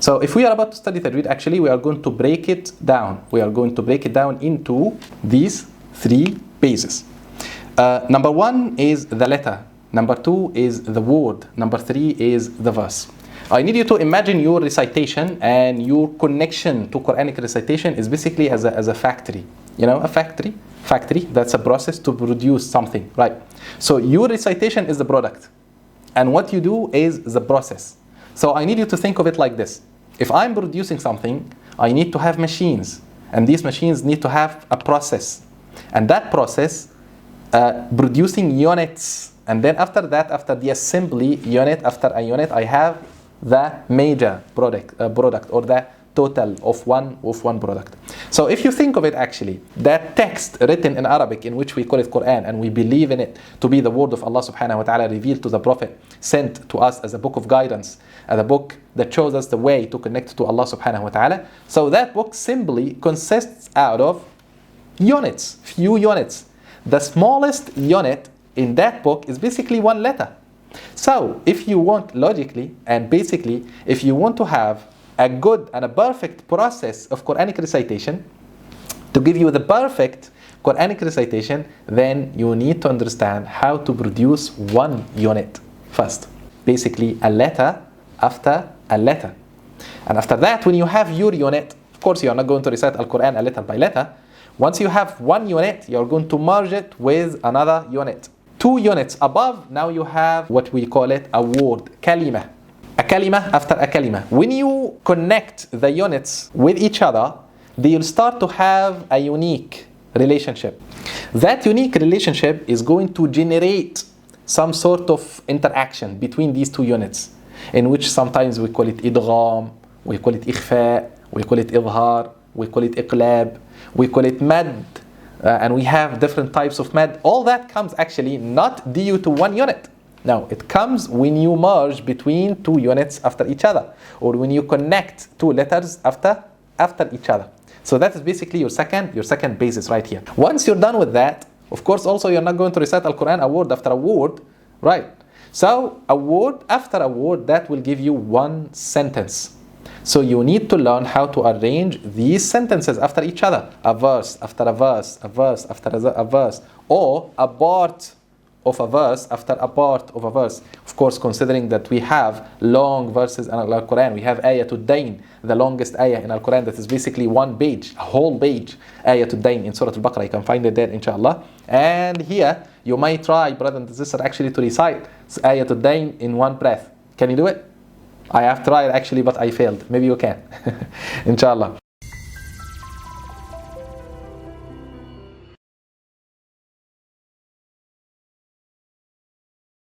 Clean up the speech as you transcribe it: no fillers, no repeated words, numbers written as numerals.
So if we are about to study Tajweed, actually we are going to break it down. We are going to break it down into these three bases. Number one is the letter. Number two is the word. Number three is the verse. I need you to imagine your recitation and your connection to Quranic recitation is basically as a factory. You know, a factory, that's a process to produce something, right? So your recitation is the product. And what you do is the process. So I need you to think of it like this. If I'm producing something, I need to have machines. And these machines need to have a process. And that process, producing units. And then after that, after the assembly unit, after a unit, I have the major product or the total of one product. So if you think of it actually, that text written in Arabic in which we call it Qur'an and we believe in it to be the word of Allah subhanahu wa ta'ala revealed to the Prophet, sent to us as a book of guidance, as a book that shows us the way to connect to Allah subhanahu wa ta'ala. So that book simply consists out of units, few units. The smallest unit in that book is basically one letter. So if you want logically and basically, if you want to have a good and a perfect process of Quranic recitation, to give you the perfect Quranic recitation, then you need to understand how to produce one unit first. Basically a letter after a letter. And after that, when you have your unit, of course you are not going to recite Al-Quran a letter by letter. Once you have one unit, you are going to merge it with another unit. 2 units above, now you have what we call it a word, kalima. A kalima after a kalima. When you connect the units with each other, they'll start to have a unique relationship. That unique relationship is going to generate some sort of interaction between these 2 units, in which sometimes we call it idgham, we call it ikhfa, we call it idhar, we call it iqlab, we call it mad, and we have different types of mad. All that comes actually not due to one unit. No, it comes when you merge between 2 units after each other, or when you connect 2 letters after each other. So that is basically your second basis right here. Once you're done with that, of course also you're not going to recite Al-Quran a word after a word, right? So a word after a word, that will give you one sentence. So you need to learn how to arrange these sentences after each other. A verse after a verse, a verse after a verse, or a part of a verse after a part of a verse. Of course, considering that we have long verses in Al-Quran, we have Ayatul Dain, the longest ayah in Al-Quran, that is basically one page, a whole page, Ayatul Dain in Surah Al-Baqarah. You can find it there, inshallah. And here, you might try, brother and sister, actually to recite Ayatul Dain in one breath. Can you do it? I have tried actually, but I failed. Maybe you can, inshallah.